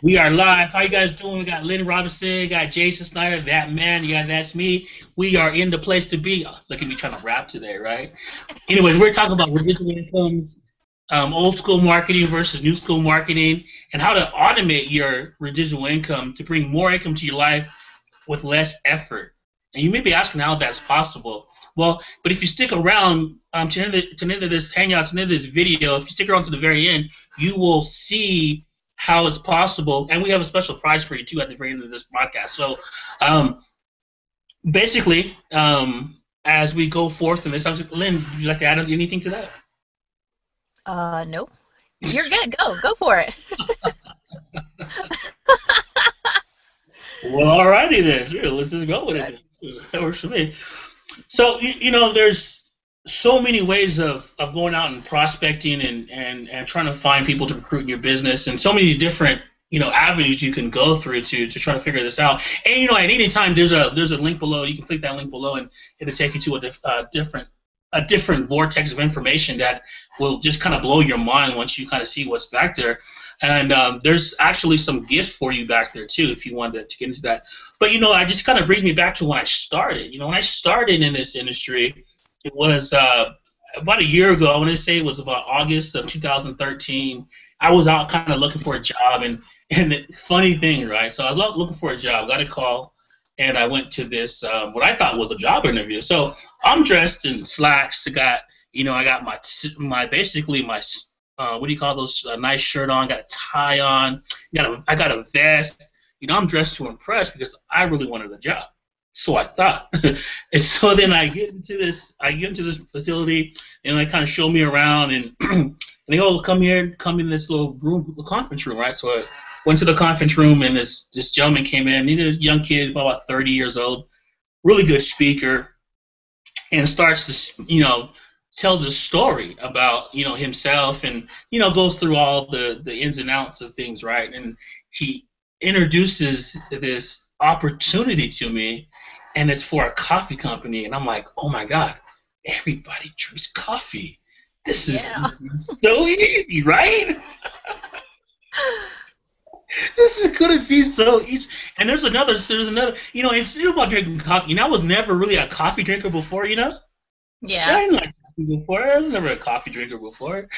We are live. How you guys doing? We got Lynn Robinson, got Jason Snyder, that man, yeah, that's me. We are in the place to be. Look at me trying to rap today, right? Anyways, we're talking about residual incomes, old school marketing versus new school marketing, and how to automate your residual income to bring more income to your life with less effort. And you may be asking how that's possible. Well, but if you stick around to the end of this hangout, to the end of this video, if you stick around to the very end, you will see how it's possible. And we have a special prize for you, too, at the very end of this podcast. So um, basically, as we go forth in this, Lynn, would you like to add anything to that? No. You're good. Go for it. Well, alrighty then. Sure, let's just go with it. That works for me. So, there's so many ways of going out and prospecting and trying to find people to recruit in your business, and so many different, avenues you can go through to try to figure this out. And, at any time, there's a link below. You can click that link below, and it'll take you to a different vortex of information that will just kind of blow your mind once you kind of see what's back there. And there's actually some gifts for you back there, too, if you wanted to get into that. But, it just kind of brings me back to when I started. When I started in this industry, it was about a year ago. I want to say it was about August of 2013. I was out kind of looking for a job. And the funny thing, right, so I was out looking for a job, got a call, and I went to this, what I thought was a job interview. So I'm dressed in slacks. I got my basically my what do you call those? A nice shirt on. Got a tie on. I got a vest. I'm dressed to impress because I really wanted a job. So I thought. And so then I get into this facility, and they kind of show me around, and they go, come in this little room, conference room, right? So I went to the conference room, and this gentleman came in. He's a young kid, about 30 years old, really good speaker, and starts to, tells a story about, himself, and, goes through all the ins and outs of things, right? And he introduces this opportunity to me, and it's for a coffee company, and I'm like, oh my God, everybody drinks coffee. This is so easy, right? This is gonna be so easy. And there's another, it's about drinking coffee. I was never really a coffee drinker before, Yeah. I didn't like coffee before. I was never a coffee drinker before.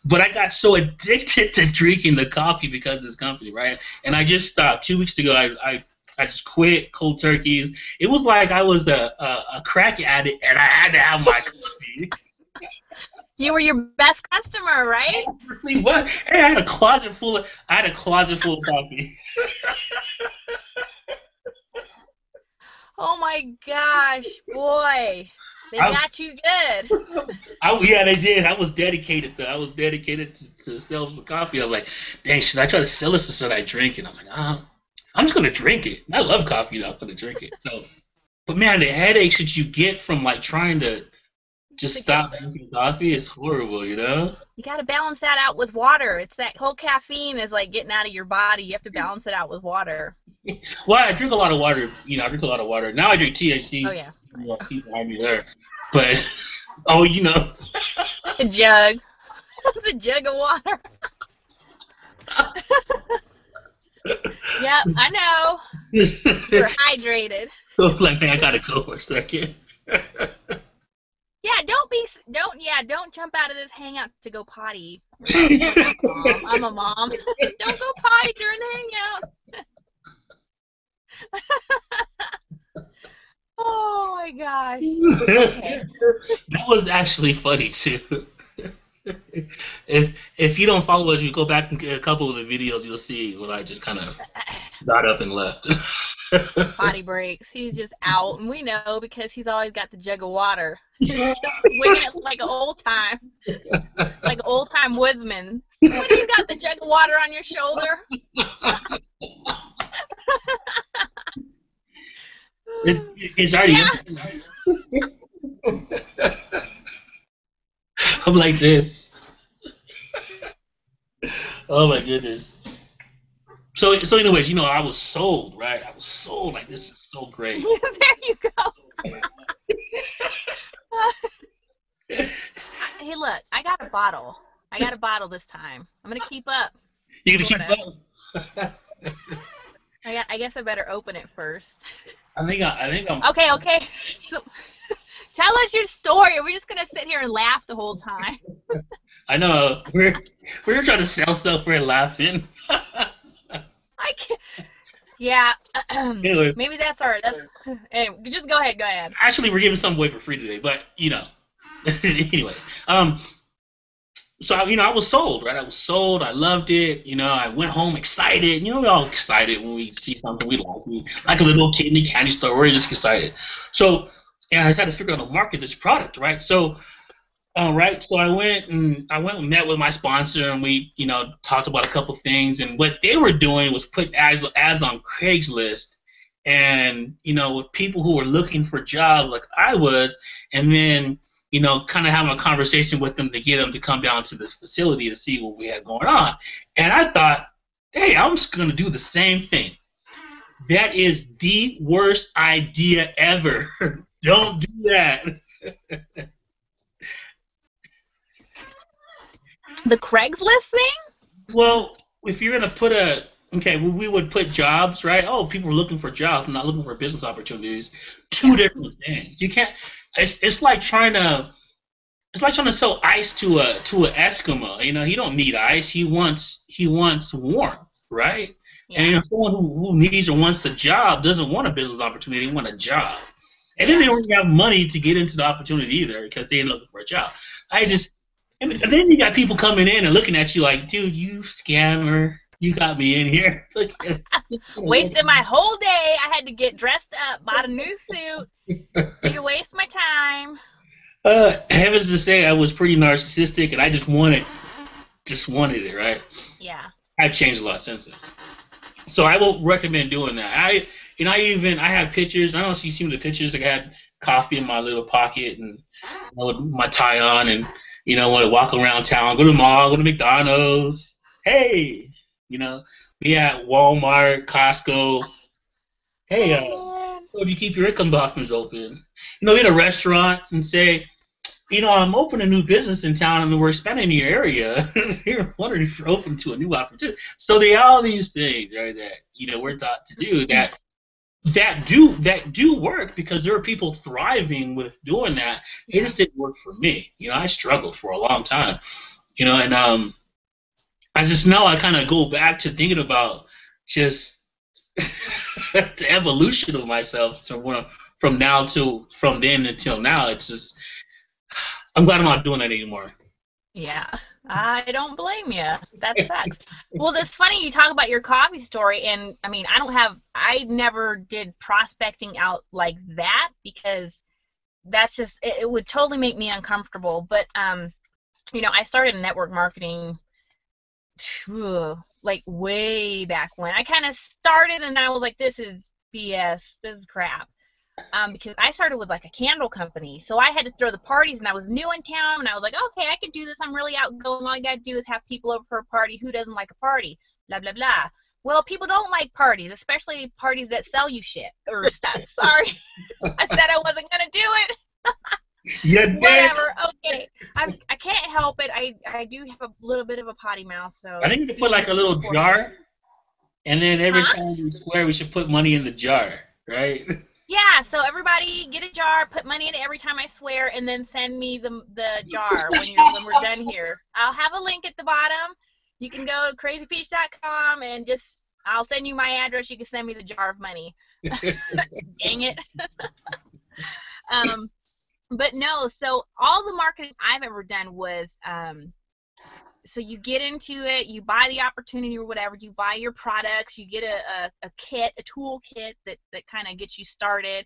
But I got so addicted to drinking the coffee because of this company, right? And I just stopped 2 weeks ago. I just quit cold turkeys. It was like I was a crack addict, and I had to have my coffee. You were your best customer, right? I really was. Hey, I had a closet full of coffee. Oh my gosh, boy. They got you good. Yeah, they did. I was dedicated to sell some coffee. I was like, dang, should I try to sell this or should I drink it? And I was like, I'm just gonna drink it. I love coffee, though. I'm gonna drink it. So, but man, the headaches that you get from like trying to just stop drinking coffee is horrible, You got to balance that out with water. It's that whole caffeine is like getting out of your body. You have to balance it out with water. Well, I drink a lot of water. I drink a lot of water. Now I drink THC. Oh, yeah. Tea behind me there. But, The jug. The jug of water. Yep, I know. You're hydrated. Like, man, I got to go for a second. Yeah, don't jump out of this hangout to go potty. I'm a mom. Don't go potty during the hangout. Oh my gosh. Okay. That was actually funny too. If you don't follow us, you go back and get a couple of the videos, you'll see when I just kind of got up and left. Potty breaks. He's just out, and we know because he's always got the jug of water. Just swinging it like an old time woodsman. When you got the jug of water on your shoulder. It's already. I'm like this. Oh my goodness. So anyways, I was sold, right? I was sold like this is so great. There you go. Hey, look, I got a bottle. I got a bottle this time. I'm gonna keep up. You gonna keep up? I guess I better open it first. I think I'm. Okay. So tell us your story. We're just gonna sit here and laugh the whole time. I know we're trying to sell stuff. We're laughing. I can't. Yeah. Anyway, Maybe that's. Anyway, just go ahead. Go ahead. actually, we're giving some away for free today, but anyways, so I was sold, right? I was sold. I loved it. I went home excited. We're all excited when we see something we like. We like a little kid in the candy store. We're just excited. So, and I had to figure out how to market this product, right? So, right. So I went and met with my sponsor, and we, talked about a couple things. And what they were doing was putting ads on Craigslist, and with people who were looking for jobs like I was, and then kind of having a conversation with them to get them to come down to this facility to see what we had going on. And I thought, hey, I'm just gonna do the same thing. That is the worst idea ever. Don't do that. The Craigslist thing? Well, if you're gonna put okay, well, we would put jobs, right? Oh, people are looking for jobs, not looking for business opportunities. Two Yeah. different things. You can't. It's like trying to sell ice to an Eskimo. He don't need ice. He wants warmth, right? And Yeah. someone who needs or wants a job doesn't want a business opportunity. They want a job, and then they Yeah. don't have money to get into the opportunity either because they're looking for a job. I just and then you got people coming in and looking at you like, dude, you scammer, you got me in here. Wasted my whole day. I had to get dressed up, bought a new suit. You waste my time. Heavens to say, I was pretty narcissistic, and I just wanted it, right? Yeah. I've changed a lot since then. So I will recommend doing that. I have pictures. I don't know if you see the pictures. I had coffee in my little pocket and with my tie on, and want to walk around town, go to the mall, go to McDonald's. Hey, you know, be at Walmart, Costco. Hey, Oh man. so do you keep your income documents open? Be at a restaurant and say, I'm opening a new business in town and we're expanding your area. You're wondering if you're open to a new opportunity. So they all these things, right, that we're taught to do that do work because there are people thriving with doing that. It Yeah. just didn't work for me. I struggled for a long time. And I just now I kind of go back to thinking about just the evolution of myself from then until now. It's just I'm glad I'm not doing that anymore. Yeah. I don't blame you. That sucks. Well, it's funny you talk about your coffee story, and I mean, I never did prospecting out like that because that's just, it would totally make me uncomfortable. But, I started in network marketing like way back when. I kind of started and I was like, this is BS. This is crap. Because I started with like a candle company. So I had to throw the parties and I was new in town and I was like, okay, I can do this. I'm really outgoing. All you got to do is have people over for a party. Who doesn't like a party? Blah, blah, blah. Well, people don't like parties, especially parties that sell you shit or stuff. Sorry. I said I wasn't going to do it. You did. Whatever. Okay. I can't help it. I do have a little bit of a potty mouth, so I think we could put excuse like a me little for it. jar, and then every Huh? time we swear, we should put money in the jar, right? Yeah, so everybody get a jar, put money in it every time I swear, and then send me the jar when we're done here. I'll have a link at the bottom. You can go to crazypeach.com and just I'll send you my address. You can send me the jar of money. Dang it. Um, but no, so all the marketing I've ever done was so you get into it, you buy the opportunity or whatever, you buy your products, you get a kit, a tool kit that kind of gets you started.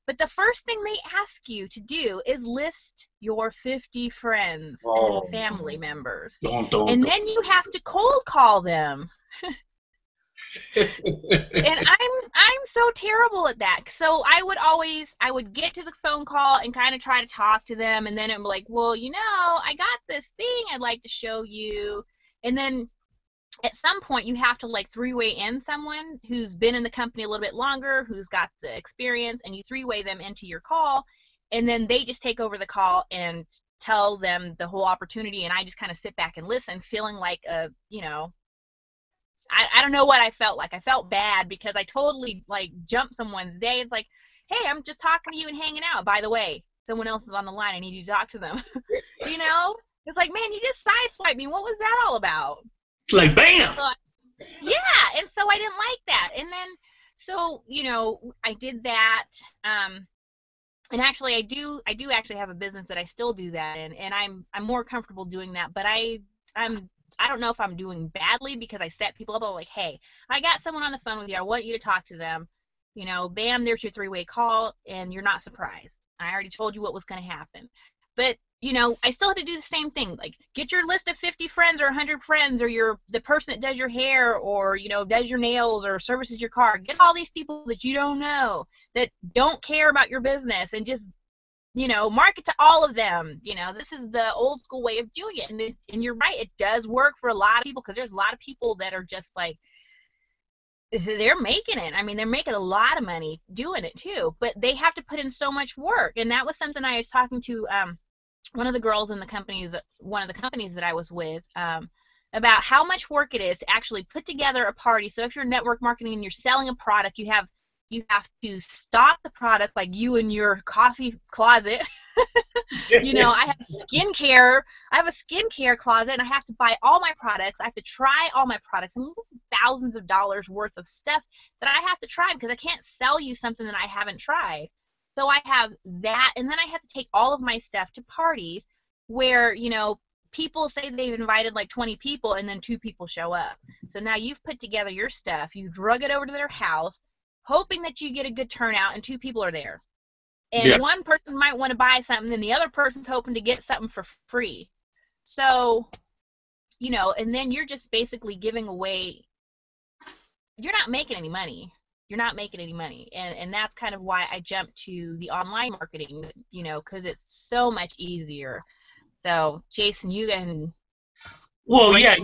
But the first thing they ask you to do is list your 50 friends and Oh, family members. don't. And then you have to cold call them. And I'm so terrible at that. So I would get to the phone call and kind of try to talk to them, and then I'm like, well, I got this thing I'd like to show you. And then at some point you have to like three-way in someone who's been in the company a little bit longer, who's got the experience, and you three-way them into your call, and then they just take over the call and tell them the whole opportunity, and I just kind of sit back and listen, feeling like I don't know what I felt like. I felt bad because I totally like jumped someone's day. It's like, hey, I'm just talking to you and hanging out. By the way, someone else is on the line. I need you to talk to them. You know? It's like, man, you just sideswiped me. What was that all about? Like, bam! So, yeah, and so I didn't like that. And then, so, you know, I did that. And actually, I do actually have a business that I still do that in, and I'm more comfortable doing that. But I don't know if I'm doing badly because I set people up. I'm like, hey, I got someone on the phone with you. I want you to talk to them. You know, bam, there's your 3-way call, and you're not surprised. I already told you what was going to happen. But, you know, I still have to do the same thing. Like, get your list of 50 friends or 100 friends, or the person that does your hair, or, you know, does your nails or services your car. Get all these people that you don't know, that don't care about your business, and just, you know, market to all of them. You know, this is the old school way of doing it. And you're right, it does work for a lot of people, because there's a lot of people that are just like, they're making it. I mean, they're making a lot of money doing it too, but they have to put in so much work. And that was something I was talking to one of the girls in one of the companies that I was with, about how much work it is to actually put together a party. So if you're network marketing and you're selling a product, you have to stock the product, like you in your coffee closet. You know, I have a skincare closet, and I have to buy all my products. I have to try all my products. I mean, this is thousands of dollars worth of stuff that I have to try, because I can't sell you something that I haven't tried. So I have that, and then I have to take all of my stuff to parties where, you know, people say they've invited like 20 people, and then 2 people show up. So now you've put together your stuff, you drug it over to their house, hoping that you get a good turnout, and 2 people are there. And one person might want to buy something, and the other person's hoping to get something for free. So, you know, and then you're just basically giving away, you're not making any money. You're not making any money. And that's kind of why I jumped to the online marketing, you know, because it's so much easier. So, Jason, you can... Well, yeah,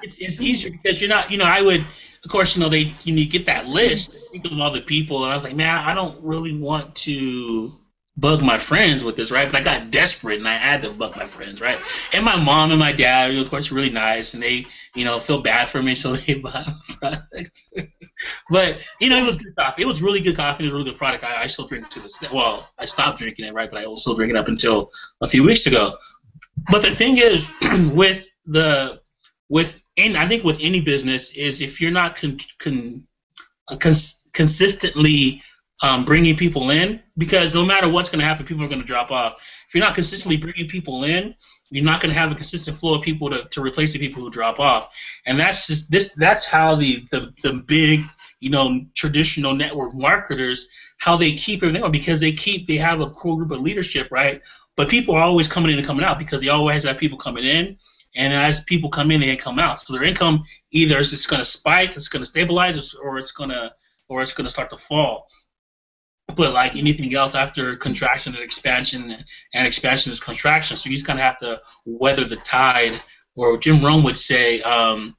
it's easier because you're not, you know, I would, of course, you know, you get that list, think of all the people, and I was like, man, I don't really want to bug my friends with this, right? But I got desperate, and I had to bug my friends, right? And my mom and my dad, of course, are really nice, and they, you know, feel bad for me, so they buy my product. But, you know, it was good coffee. It was really good coffee. It was a really good product. I still drink it to this day. Well, I stopped drinking it, right? But I was still drinking it up until a few weeks ago. But the thing is, I think with any business is, if you're not consistently bringing people in, because no matter what's going to happen, people are going to drop off. If you're not consistently bringing people in, you're not going to have a consistent flow of people to replace the people who drop off. And that's how the big, you know, traditional network marketers, how they keep everything on, because they have a core group of leadership, right? But people are always coming in and coming out, because they always have people coming in, and as people come in, they come out. So their income either is just going to spike, it's going to stabilize, or it's going to start to fall. But like anything else, after contraction and expansion is contraction. So you just kind of have to weather the tide, or Jim Rohn would say, I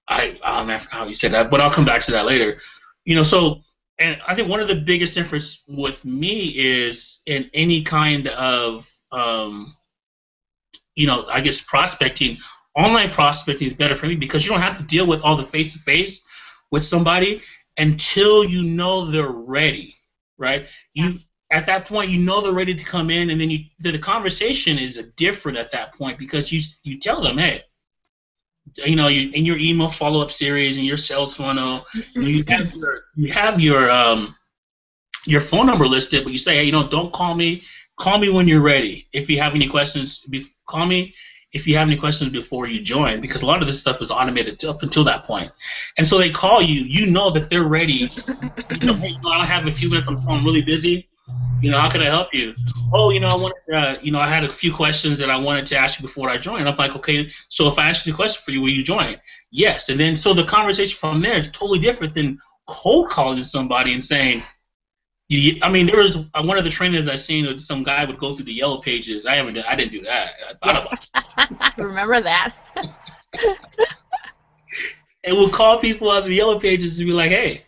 forgot how he said that, but I'll come back to that later. You know, so. And I think one of the biggest difference with me is in any kind of, you know, I guess prospecting. Online prospecting is better for me, because you don't have to deal with all the face-to-face with somebody until you know they're ready, right? At that point, you know they're ready to come in, and then the conversation is different at that point, because you tell them, hey, you know, in your email follow-up series and your sales funnel, you have your phone number listed, but you say, hey, you know, don't call me. Call me when you're ready. If you have any questions, call me. If you have any questions before you join, because a lot of this stuff is automated up until that point. And so they call you. You know that they're ready. You know, hey, I have a few minutes. I'm really busy. You know, how can I help you? Oh, you know, I had a few questions that I wanted to ask you before I joined. I'm like, okay, so if I ask you a question for you, will you join? Yes. And then so the conversation from there is totally different than cold calling somebody and saying, I mean, there was one of the trainings I seen that some guy would go through the yellow pages. I didn't do that. I thought about it. I remember that. And we'll call people out of the yellow pages and be like, hey,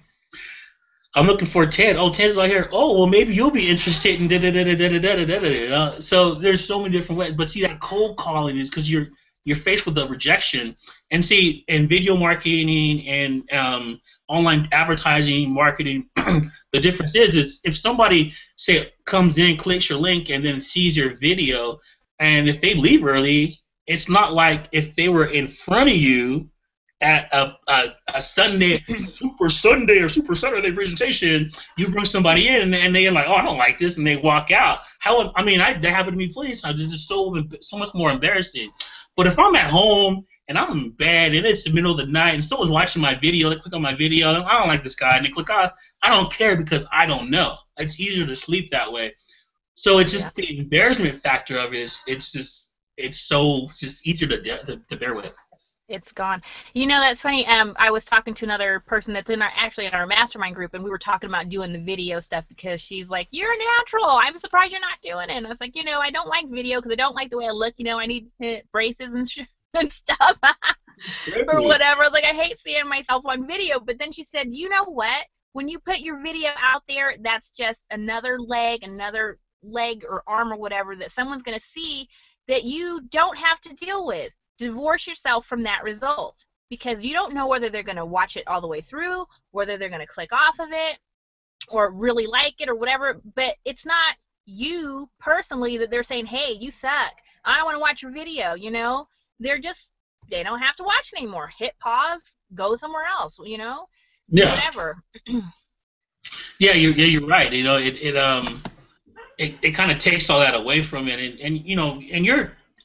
I'm looking for Ted. Oh, Ted's not here. Oh, well, maybe you'll be interested in da-da-da-da-da-da-da-da-da. So there's so many different ways. But see, that cold calling is because you're you're faced with the rejection. And see, in video marketing and online advertising marketing, the difference is if somebody say comes in, clicks your link, and then sees your video, and if they leave early, it's not like if they were in front of you at a Sunday, Super Sunday or Super Saturday presentation, you bring somebody in and they're like, oh, I don't like this, and they walk out. That happened to me plenty of times. It's just so much more embarrassing. But if I'm at home and I'm in bed and it's the middle of the night and someone's watching my video, they click on my video, and I don't like this guy, and they click on, I don't care because I don't know. It's easier to sleep that way. So it's just the embarrassment factor of it. It's just easier to bear with. It's gone. You know, that's funny. I was talking to another person that's actually in our mastermind group, and we were talking about doing the video stuff because she's like, "You're natural. I'm surprised you're not doing it." And I was like, I don't like video because I don't like the way I look. I need braces and stuff or whatever. Like, I hate seeing myself on video. But then she said, you know what? When you put your video out there, that's just another leg or arm or whatever that someone's going to see that you don't have to deal with. Divorce yourself from that result, because you don't know whether they're going to watch it all the way through, whether they're going to click off of it or really like it or whatever. But it's not you personally that they're saying, hey, you suck, I don't want to watch your video. They don't have to watch it anymore. Hit pause, go somewhere else, whatever. You're right. It kind of takes all that away from it,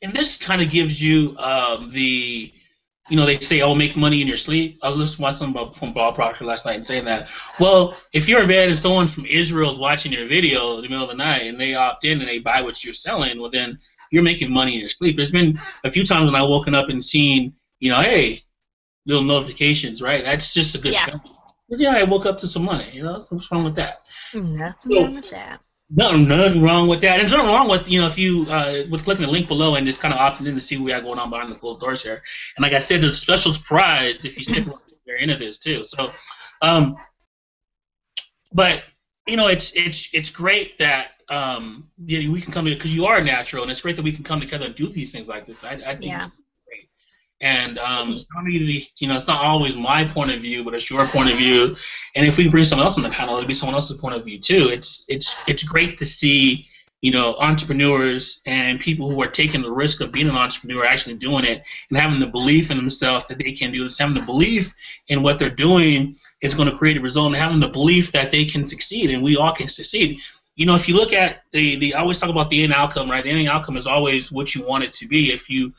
and this kind of gives you they say, oh, make money in your sleep. I was listening to something from Bob Proctor last night and saying that. Well, if you're in bed and someone from Israel is watching your video in the middle of the night and they opt in and they buy what you're selling, well, then you're making money in your sleep. There's been a few times when I've woken up and seen, hey, little notifications, right? That's just a good feeling. Because, I woke up to some money. What's wrong with that? Nothing wrong with that. Nothing wrong with that. And there's nothing wrong with, if you, with clicking the link below and just kind of opting in to see what we got going on behind the closed doors here. And like I said, there's a special prize if you stick with the very end of this too. So, but, it's great that, we can come in, because you are natural, and it's great that we can come together and do these things like this. I think it's great. And, it's not always my point of view, but it's your point of view. And if we bring someone else on the panel, it'll be someone else's point of view too. It's great to see, entrepreneurs and people who are taking the risk of being an entrepreneur actually doing it and having the belief in themselves that they can do this, having the belief in what they're doing is going to create a result, and having the belief that they can succeed, and we all can succeed. If you look at I always talk about the end outcome, right? The end outcome is always what you want it to be. If you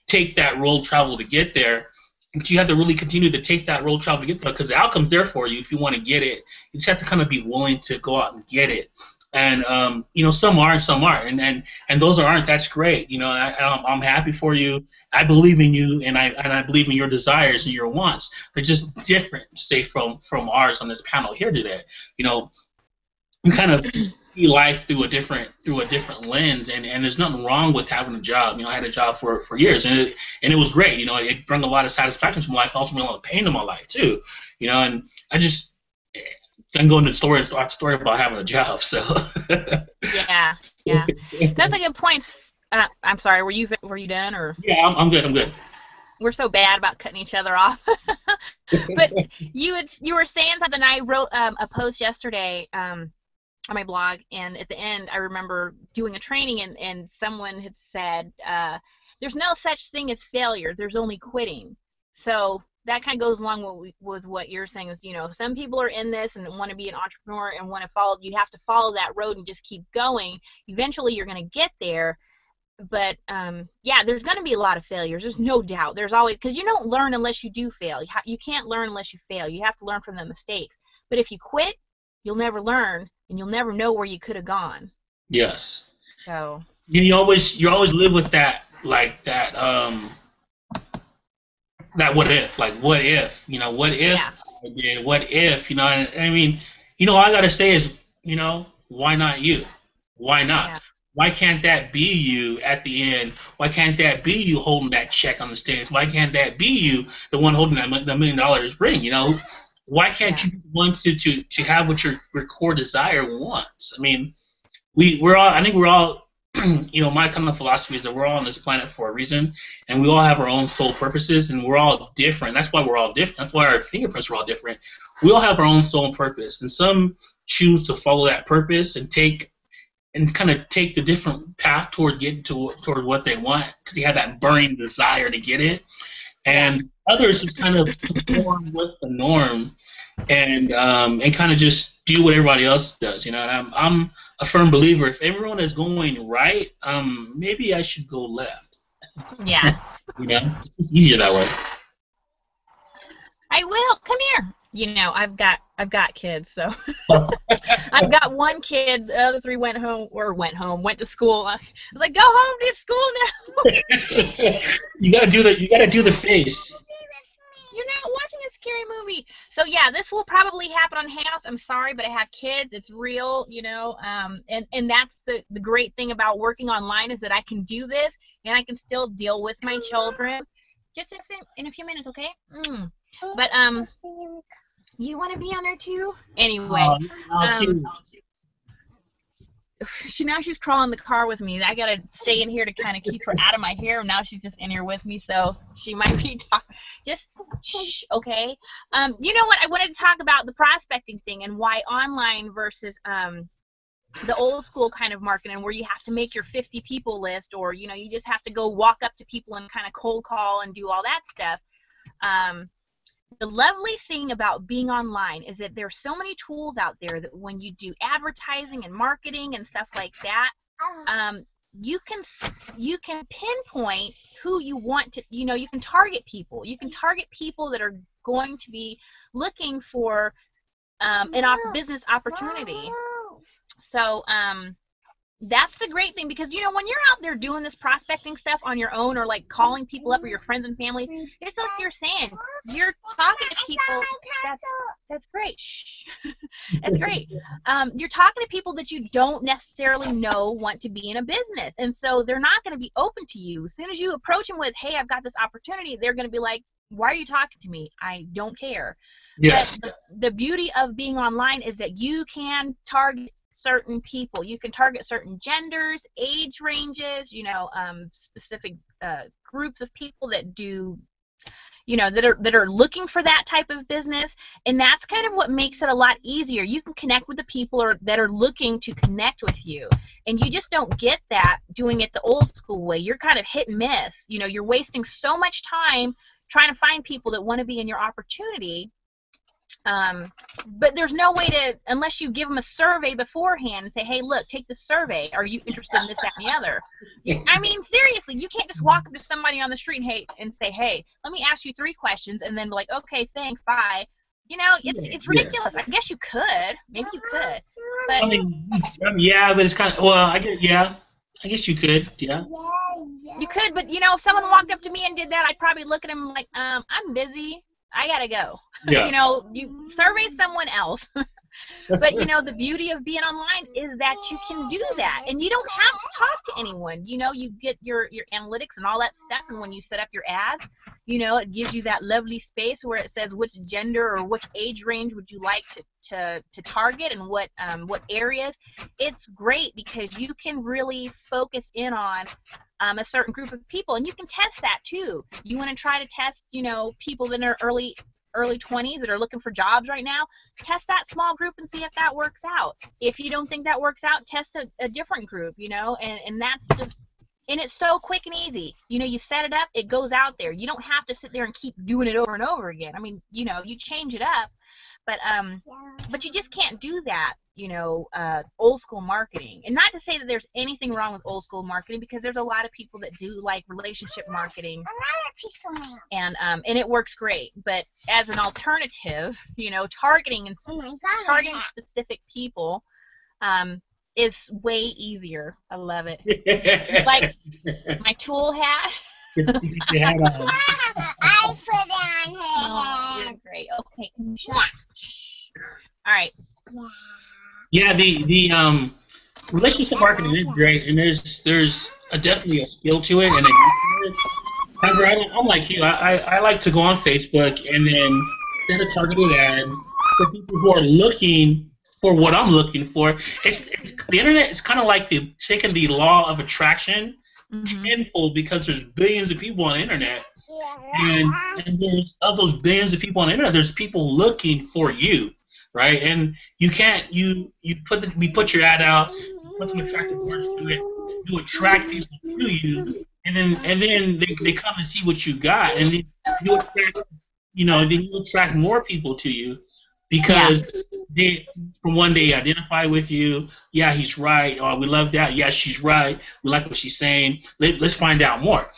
take that road travel to get there, but you have to really continue to take that road travel to get there, because the outcome's there for you if you want to get it. You just have to kind of be willing to go out and get it. And some are and some aren't, and those aren't. That's great. I'm happy for you. I believe in you, and I believe in your desires and your wants. They're just different, say, from ours on this panel here today. We kind of see life through a different lens, and there's nothing wrong with having a job. I had a job for years, and it was great. It brought a lot of satisfaction to my life, and also brought a lot of pain to my life too. And I just can go into story about having a job. So yeah, that's a good point. I'm sorry, were you done, or? Yeah, I'm good. We're so bad about cutting each other off. But you were saying something. I wrote a post yesterday on my blog, and at the end I remember doing a training, and someone had said, there's no such thing as failure, there's only quitting. So that kind of goes along with what you're saying is, some people are in this and want to be an entrepreneur and want to follow, you have to follow that road and just keep going. Eventually you're going to get there. But there's going to be a lot of failures. There's no doubt. There's always, because you don't learn unless you do fail. You can't learn unless you fail. You have to learn from the mistakes. But if you quit, you'll never learn, and you'll never know where you could have gone. Yes. So you always live with that, like that what if, what if, what if I did, what if, all I gotta say is, why not you? Why not? Yeah. Why can't that be you at the end? Why can't that be you holding that check on the stage? Why can't that be you, the one holding that $1 million ring? Why can't you want to have what your core desire wants? I think we're all my kind of philosophy is that we're all on this planet for a reason, and we all have our own soul purposes, and we're all different. That's why we're all different. That's why our fingerprints are all different. We all have our own soul and purpose, and some choose to follow that purpose and kind of take the different path towards getting towards what they want because they have that burning desire to get it, and others just kind of conform with the norm and kind of just do what everybody else does. And I'm a firm believer. If everyone is going right, maybe I should go left. Yeah. It's just easier that way. I will. Come here. I've got kids, so I've got one kid. The other three went to school. I was like, go home to school now. You gotta do the face. You're not watching a scary movie. So yeah, this will probably happen on Hangouts. I'm sorry, but I have kids. It's real, and that's the great thing about working online is that I can do this and I can still deal with my children. Just in a few minutes, okay? But you want to be on there too? Anyway, now she's crawling in the car with me. I gotta stay in here to kind of keep her out of my hair. Now she's just in here with me, so she might be talking. Just shh, okay? You know what? I wanted to talk about the prospecting thing and why online versus the old school kind of marketing where you have to make your 50 people list, or you just have to go walk up to people and kind of cold call and do all that stuff. The lovely thing about being online is that there's so many tools out there that when you do advertising and marketing and stuff like that, you can pinpoint who you want to, you can target people. You can target people that are going to be looking for business opportunity. So that's the great thing, because when you're out there doing this prospecting stuff on your own, or like calling people up, or your friends and family, it's like you're saying, you're talking to people. That's great. Shh. That's great. You're talking to people that you don't necessarily know want to be in a business, and so they're not going to be open to you. As soon as you approach them with, hey, I've got this opportunity, they're going to be like, why are you talking to me? I don't care. Yes. But the beauty of being online is that you can target certain people. You can target certain genders, age ranges, specific groups of people that do, that are looking for that type of business, and that's kind of what makes it a lot easier. You can connect with the people that are looking to connect with you, and you just don't get that doing it the old school way. You're kind of hit and miss. You're wasting so much time trying to find people that want to be in your opportunity. But there's no way to, unless you give them a survey beforehand and say, hey, look, take this survey. Are you interested in this, that, and the other? I mean, seriously, you can't just walk up to somebody on the street and say, hey, let me ask you 3 questions, and then be like, okay, thanks, bye. It's ridiculous. I guess you could. Maybe you could. But but it's kind of, I guess you could, yeah. You could, but, if someone walked up to me and did that, I'd probably look at them like, I'm busy. I gotta go. Yeah. You survey someone else. But the beauty of being online is that you can do that, and you don't have to talk to anyone. You get your analytics and all that stuff, and when you set up your ads, it gives you that lovely space where it says which gender or which age range would you like to target, and what areas. It's great because you can really focus in on a certain group of people, and you can test that too. You want to try to test, people in their early 20s that are looking for jobs right now, test that small group and see if that works out. If you don't think that works out, test a different group, and that's just, and it's so quick and easy. You set it up, it goes out there. You don't have to sit there and keep doing it over and over again. I mean, you change it up, but you just can't do that, old school marketing. And not to say that there's anything wrong with old school marketing, because there's a lot of people that do like relationship marketing, and it works great. But as an alternative, targeting specific people is way easier. I love it. Like my tool hat. I put it on her head. You're great. Okay, can you shut up? All right. Yeah, the relationship marketing is great, and there's definitely a skill to it and a use to it. However, I'm like you. I like to go on Facebook and then set a targeted ad for people who are looking for what I'm looking for. It's the internet is kind of like taking the law of attraction tenfold, because there's billions of people on the internet, and there's of those billions of people on the internet, there's people looking for you, right? And you can't we put your ad out, put some attractive words to it, to attract people to you, and then they come and see what you got, and then you attract, then you attract more people to you, because they identify with you. Yeah, he's right. Oh, we love that. Yeah, she's right. We like what she's saying. Let's find out more.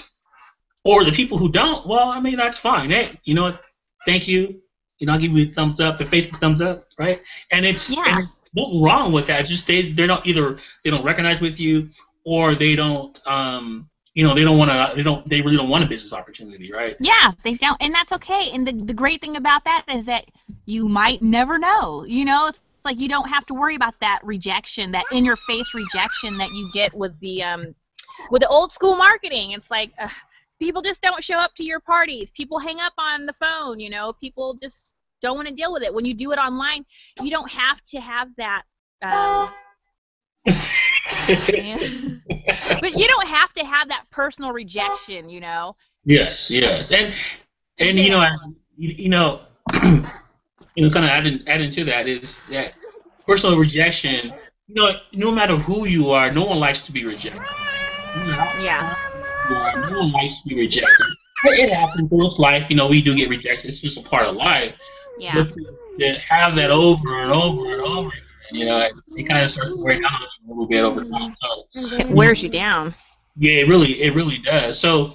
Or the people who don't, well, I mean, that's fine. Hey, you know what? Thank you. I'll give you a thumbs up, the Facebook thumbs up, right? And it's nothing wrong with that. Just they're not, either they don't recognize with you, or they don't they really don't want a business opportunity, right? Yeah, they don't, and that's okay. And the great thing about that is that you might never know. It's like you don't have to worry about that rejection, that in-your-face rejection that you get with the old school marketing. It's like people just don't show up to your parties. People hang up on the phone. People just don't want to deal with it. When you do it online, you don't have to have that. But you don't have to have that personal rejection, Yes, and kind of adding to that is that personal rejection. No matter who you are, no one likes to be rejected. Yeah. No one likes to be rejected. It happens in this life. We do get rejected. It's just a part of life. Yeah. But to have that over and over and over again, it kind of starts to wear down a little bit over time. So it wears you down. Yeah, it really does. So,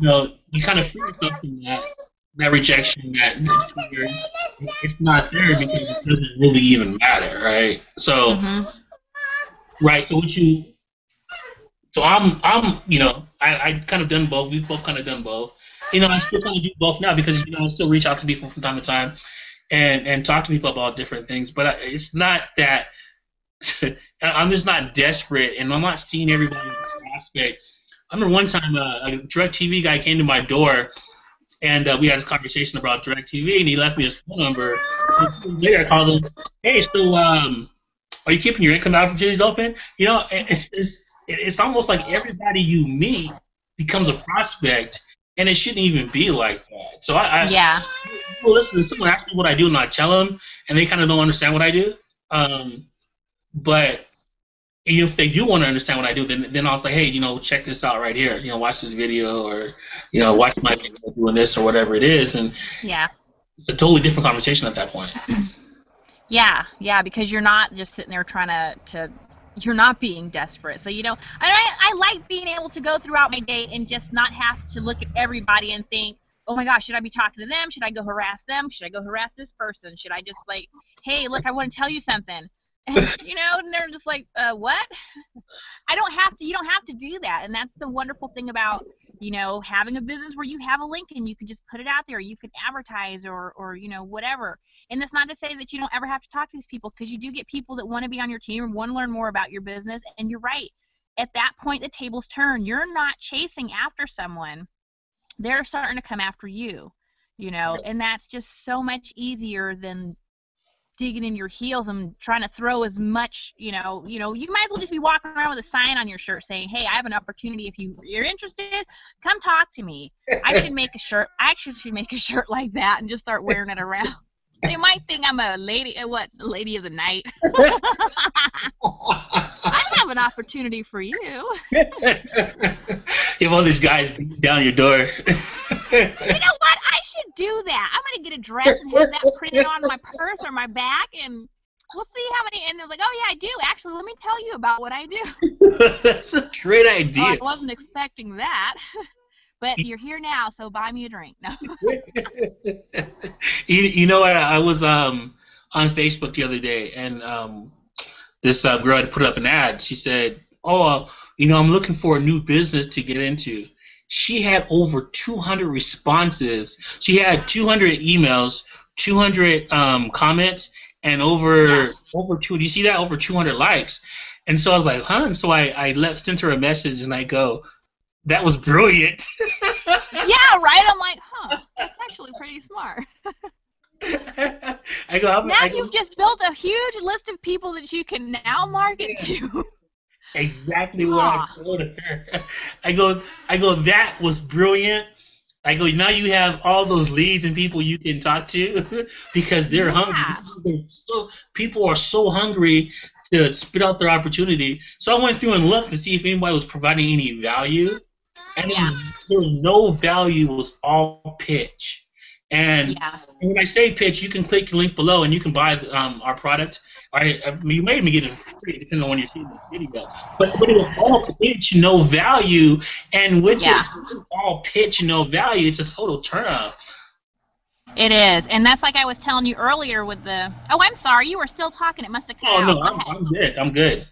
you kind of feel yourself in that rejection, that fear. It's not there because it doesn't really even matter, right? So, right. So I'm I kind of done both. We've both kind of done both. I still kind of do both now, because I still reach out to people from time to time and talk to people about different things. But it's not that I'm just not desperate, and I'm not seeing everybody in this aspect. I remember one time a DirecTV guy came to my door, and we had this conversation about DirecTV, and he left me his phone number. And later I called him, hey, so are you keeping your income opportunities open? It's almost like everybody you meet becomes a prospect, and it shouldn't even be like that. So people listen to someone ask me what I do, and I tell them, and they kind of don't understand what I do. But if they do want to understand what I do, then I was like, hey, check this out right here. Watch this video, or watch my video doing this or whatever it is, and it's a totally different conversation at that point. Yeah, because you're not just sitting there trying to you're not being desperate. So I like being able to go throughout my day and just not have to look at everybody and think, oh my gosh, should I be talking to them? Should I go harass them? Should I go harass this person? Should I just hey, look, I want to tell you something. And, and they're just like, what? You don't have to do that. And that's the wonderful thing about, having a business where you have a link and you can just put it out there. You can advertise or whatever. And that's not to say that you don't ever have to talk to these people, because you do get people that want to be on your team and want to learn more about your business. And you're right. At that point, the tables turn. You're not chasing after someone. They're starting to come after you, and that's just so much easier than digging in your heels and trying to throw as much, you might as well just be walking around with a sign on your shirt saying, hey, I have an opportunity. If you're interested, come talk to me. I actually should make a shirt like that and just start wearing it around. They might think I'm a lady of the night. I have an opportunity for you. You have all these guys beating down your door. You know what? I should do that. I'm going to get a dress and have that printed on my purse or my back, and we'll see how many. And they're like, oh, yeah, I do. Actually, let me tell you about what I do. That's a great idea. Oh, I wasn't expecting that. But you're here now, so buy me a drink. No. You know what? I was on Facebook the other day, and this girl had put up an ad. She said, oh, I'm looking for a new business to get into. She had over 200 responses. She had 200 emails, 200 comments, and over 2. Do you see that? Over 200 likes. And so I was like, huh? And so I sent her a message, and I go, that was brilliant. Yeah, right? I'm like, huh, that's actually pretty smart. Now you've just built a huge list of people that you can now market to. Exactly what I told her. I go, that was brilliant. I go, now you have all those leads and people you can talk to because they're hungry. People are so hungry to spit out their opportunity. So I went through and looked to see if anybody was providing any value. And there was no value. It was all pitch. And when I say pitch, you can click the link below and you can buy our product. You may even get it free, depending on when you're seeing this video. But it was all pitch, no value. And with it, all pitch, no value, it's a total turnoff. It is. And that's like I was telling you earlier with the... Oh, I'm sorry. You were still talking. It must have cut out. Oh, no, I'm good. I'm good.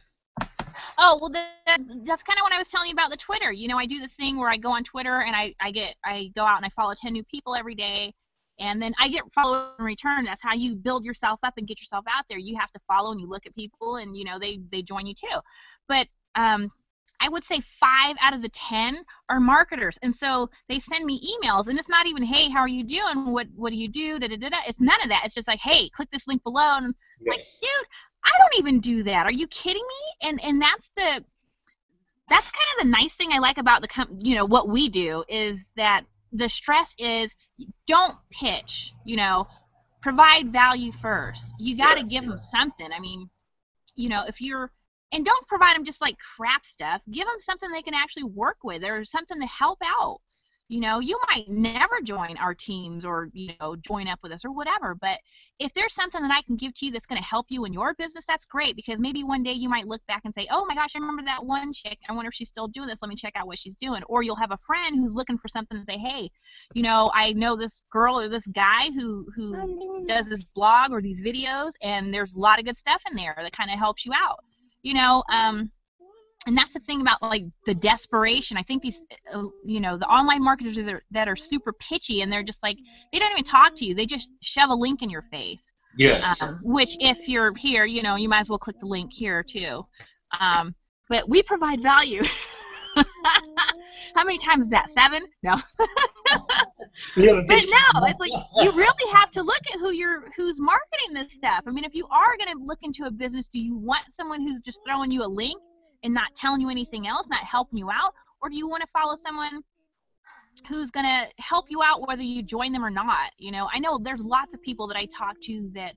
Oh, well, that's kind of what I was telling you about the Twitter. You know, I do this thing where I go on Twitter and I go out and I follow 10 new people every day. And then I get followed in return. That's how you build yourself up and get yourself out there. You have to follow and you look at people and, you know, they join you too. But I would say 5 out of the 10 are marketers. And so they send me emails. And it's not even, hey, how are you doing? What do you do? Da-da-da-da. It's none of that. It's just like, hey, click this link below. And I'm like, dude, I don't even do that. Are you kidding me? And that's kind of the nice thing I like about what we do is that the stress is don't pitch, provide value first. You got to give them something. I mean, and don't provide them just like crap stuff. Give them something they can actually work with or something to help out. You might never join our teams or, join up with us or whatever. But if there's something that I can give to you that's going to help you in your business, that's great. Because maybe one day you might look back and say, oh, my gosh, I remember that one chick. I wonder if she's still doing this. Let me check out what she's doing. Or you'll have a friend who's looking for something and say, hey, I know this girl or this guy who does this blog or these videos, and there's a lot of good stuff in there that kind of helps you out. And that's the thing about like the desperation. I think these, the online marketers that are super pitchy and they're just like, they don't even talk to you. They just shove a link in your face. Yes. Which if you're here, you might as well click the link here too. But we provide value. How many times is that? 7? No. But no, it's like you really have to look at who's marketing this stuff. I mean, if you are going to look into a business, do you want someone who's just throwing you a link and not telling you anything else, not helping you out? Or do you want to follow someone who's going to help you out whether you join them or not? I know there's lots of people that I talk to that,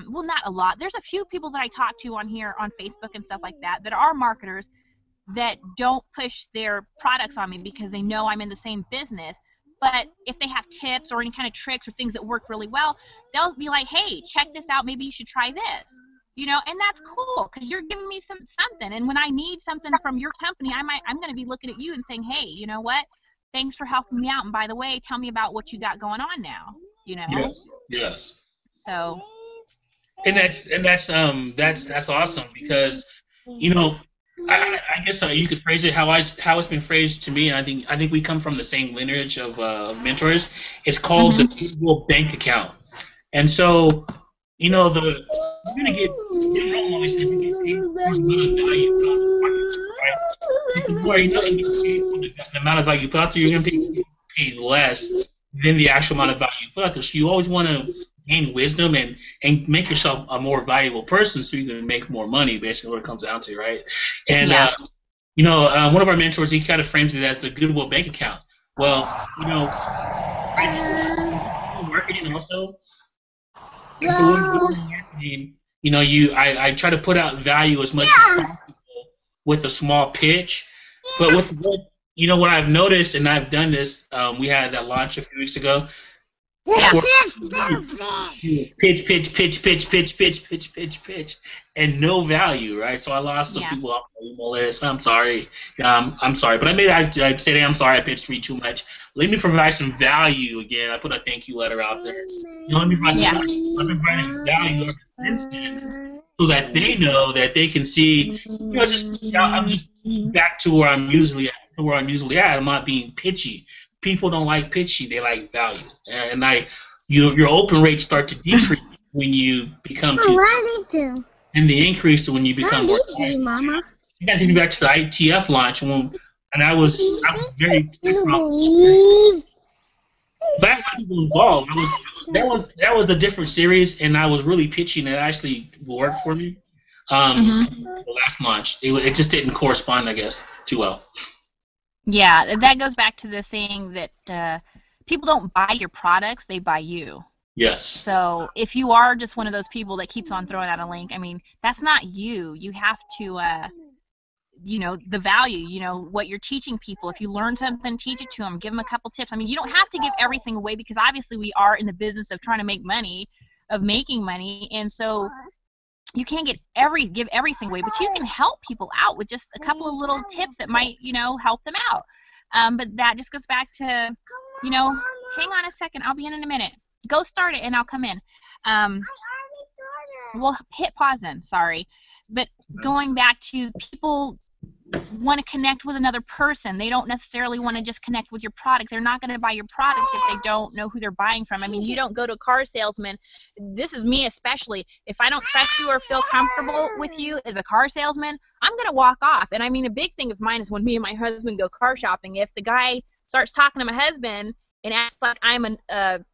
well, not a lot. There's a few people that I talk to on here on Facebook and stuff like that are marketers that don't push their products on me because they know I'm in the same business. But if they have tips or any kind of tricks or things that work really well, they'll be like, hey, check this out. Maybe you should try this. And that's cool because you're giving me something. And when I need something from your company, I'm going to be looking at you and saying, hey, you know what? Thanks for helping me out. And by the way, tell me about what you got going on now. Yes. So. And that's awesome because, I guess you could phrase it how it's been phrased to me, and I think we come from the same lineage of mentors. It's called the Goodwill bank account, and so you're gonna get always you get paid for the value, right? The more you get paid for the amount of value you put out there, you're gonna be paid less than the actual amount of value you put out there. So you always want to gain wisdom and make yourself a more valuable person so you can make more money, basically what it comes down to, right? And one of our mentors, he kind of frames it as the Goodwill bank account. Well, marketing also. And so when marketing, I try to put out value as much as possible with a small pitch, but with what I've noticed, and I've done this, we had that launch a few weeks ago. Pitch, and no value, right? So I lost some people off my email list. I'm sorry, but I'd say I'm sorry I pitched for you too much. Let me provide some value again. I put a thank you letter out there. Let me provide some value so that they know that they can see. I'm just back to where I'm usually at. I'm not being pitchy. People don't like pitchy; they like value, and your open rates start to decrease when you become too, and the increase when you become more. Mama. I got to take you back to the ITF launch, and I was very. But I people involved. That was a different series, and I was really pitching. It actually worked for me. The last launch, it just didn't correspond, I guess, too well. Yeah, that goes back to the saying that people don't buy your products; they buy you. Yes. So if you are just one of those people that keeps on throwing out a link, I mean, that's not you. You have to, you know, the value, you know, what you're teaching people. If you learn something, teach it to them. Give them a couple tips. I mean, you don't have to give everything away because obviously we are in the business of trying to make money, of making money, and so you can't give everything away, but you can help people out with just a couple of little tips that might, you know, help them out. But that just goes back to, you know, hang on a second, I'll be in a minute. Go start it, and I'll come in. We'll hit pause then, sorry. But going back to people want to connect with another person. They don't necessarily want to just connect with your product. They're not going to buy your product if they don't know who they're buying from. I mean, you don't go to a car salesman. This is me especially. If I don't trust you or feel comfortable with you as a car salesman, I'm going to walk off. And I mean, a big thing of mine is when me and my husband go car shopping, if the guy starts talking to my husband and acts like I'm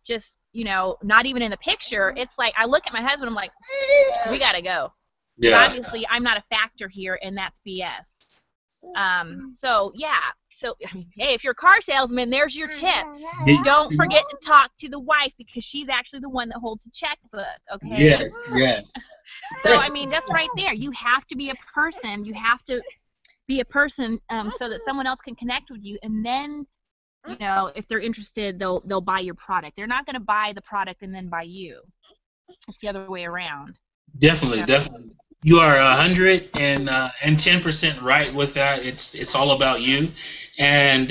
just, you know, not even in the picture, it's like I look at my husband, I'm like, we got to go. Yeah. Obviously, I'm not a factor here, and that's BS. So, yeah. So, hey, if you're a car salesman, there's your tip. Don't forget to talk to the wife because she's actually the one that holds the checkbook, okay? Yes, yes. So, I mean, that's right there. You have to be a person. You have to be a person so that someone else can connect with you, and then, you know, if they're interested, they'll buy your product. They're not going to buy the product and then buy you. It's the other way around. Definitely, definitely. You are 110% right with that. It's all about you, and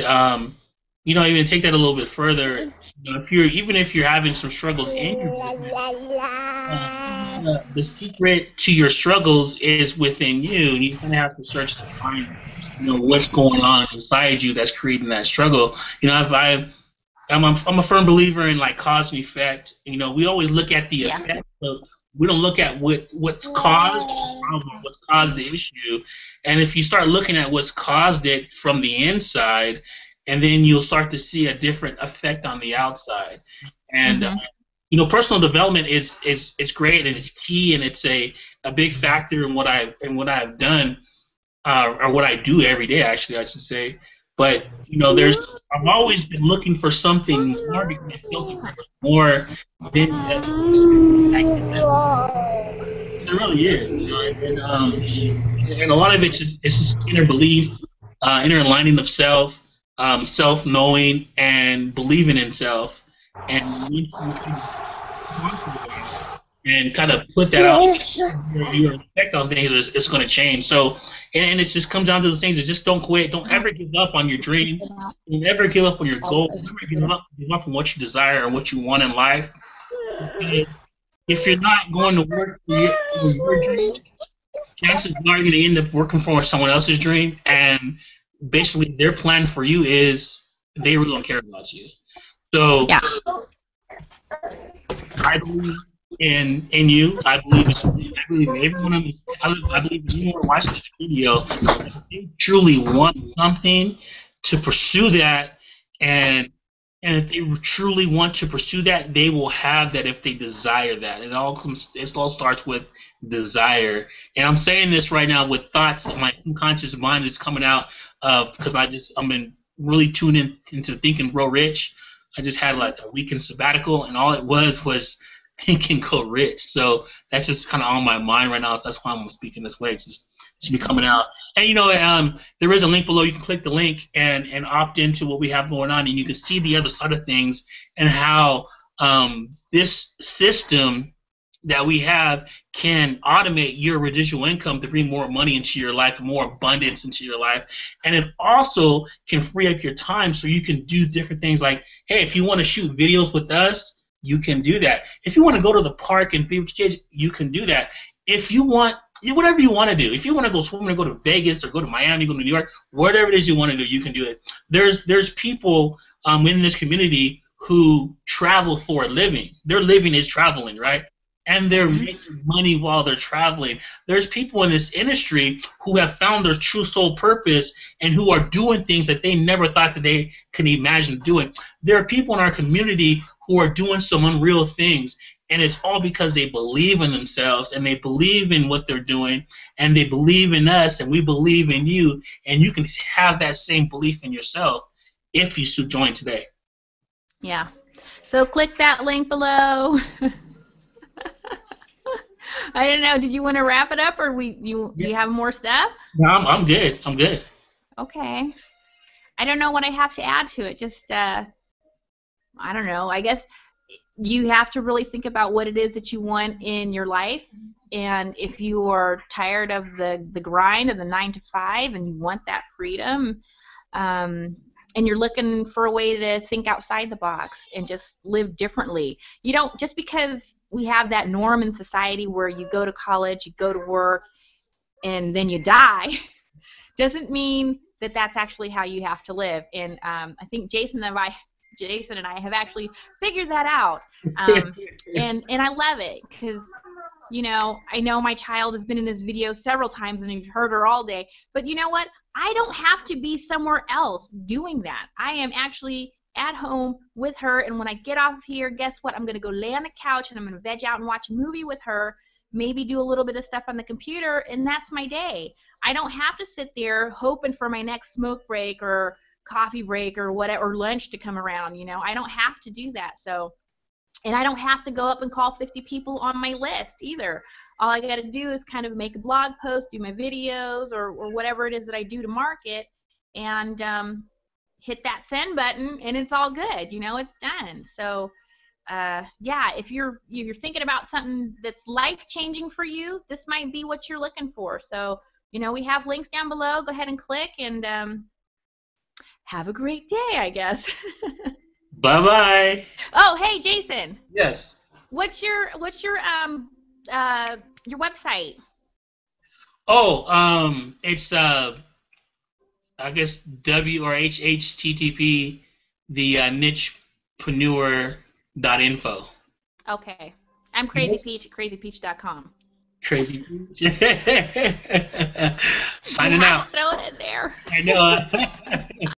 you know, even take that a little bit further. You know, if you're having some struggles in your business, the secret to your struggles is within you, and you kind of have to search to find, you know, what's going on inside you that's creating that struggle. You know, I'm a firm believer in like cause and effect. You know, we always look at the effect, but we don't look at what's caused the problem, what's caused the issue. And if you start looking at what's caused it from the inside, and then you'll start to see a different effect on the outside. And you know, personal development is great, and it's key, and it's a big factor in what I've done, or what I do every day, actually, I should say. But you know, I've always been looking for something more because I felt like there was more than that. There really is, you know, and a lot of it's just inner belief, inner aligning of self, self-knowing, and believing in self. And once you and kind of put that out, your effect on things it's going to change. So, and it just comes down to those things. Just don't quit. Don't ever give up on your dream. Don't ever give up on your goal. Don't ever give up on what you desire or what you want in life. If you're not going to work for your dream, chances are you're going to end up working for someone else's dream. And basically, their plan for you is they really don't care about you. So, I believe in you. I believe in everyone. I believe in anyone watching this video. If they truly want something, to pursue that, and if they truly want to pursue that, they will have that if they desire that. It all starts with desire. And I'm saying this right now with thoughts that my subconscious mind is coming out of, because I've been really tuned into Think and Grow Rich. I just had like a weekend sabbatical, and all it was Think and Grow Rich. So that's just kind of on my mind right now. So that's why I'm speaking this way. It's just be coming out. And you know, there is a link below. You can click the link and opt into what we have going on, and you can see the other side of things and how this system that we have can automate your residual income to bring more money into your life, more abundance into your life. And it also can free up your time so you can do different things like, hey, if you want to shoot videos with us, you can do that. If you want to go to the park and be with kids, you can do that. If you want, whatever you want to do. If you want to go swimming or go to Vegas or go to Miami, go to New York, whatever it is you want to do, you can do it. There's people in this community who travel for a living. Their living is traveling, right? and they're making money while they're traveling. There's people in this industry who have found their true soul purpose and who are doing things that they never thought that they could imagine doing. There are people in our community who are doing some unreal things, and it's all because they believe in themselves and they believe in what they're doing and they believe in us and we believe in you, and you can have that same belief in yourself if you should join today. Yeah. So click that link below. I don't know. Did you want to wrap it up, or do you have more stuff? No, I'm good. I'm good. Okay. I don't know what I have to add to it. Just I don't know. I guess you have to really think about what it is that you want in your life, and if you are tired of the grind of the 9 to 5 and you want that freedom, and you're looking for a way to think outside the box and just live differently. You don't, just because we have that norm in society where you go to college, you go to work, and then you die, doesn't mean that that's actually how you have to live. And I think Jason and I have actually figured that out. And I love it because, you know, I know my child has been in this video several times and you've heard her all day, but you know what? I don't have to be somewhere else doing that. I am actually at home with her, and when I get off here, guess what? I'm going to go lay on the couch and I'm going to veg out and watch a movie with her, maybe do a little bit of stuff on the computer, and that's my day. I don't have to sit there hoping for my next smoke break or coffee break or whatever, or lunch to come around, you know. I don't have to do that. So, and I don't have to go up and call 50 people on my list either. All I got to do is kind of make a blog post, do my videos, or whatever it is that I do to market, and hit that send button, and it's all good. You know, it's done. So, yeah, if you're thinking about something that's life-changing for you, this might be what you're looking for. So, you know, we have links down below. Go ahead and click, and have a great day, I guess. Bye-bye. Oh, hey, Jason. Yes. What's your website? Oh, it's I guess HTTP the nichepreneur.info. Okay. I'm Crazy Peach at crazypeach.com. Crazy Peach. Signing out. Throw it in there. I know.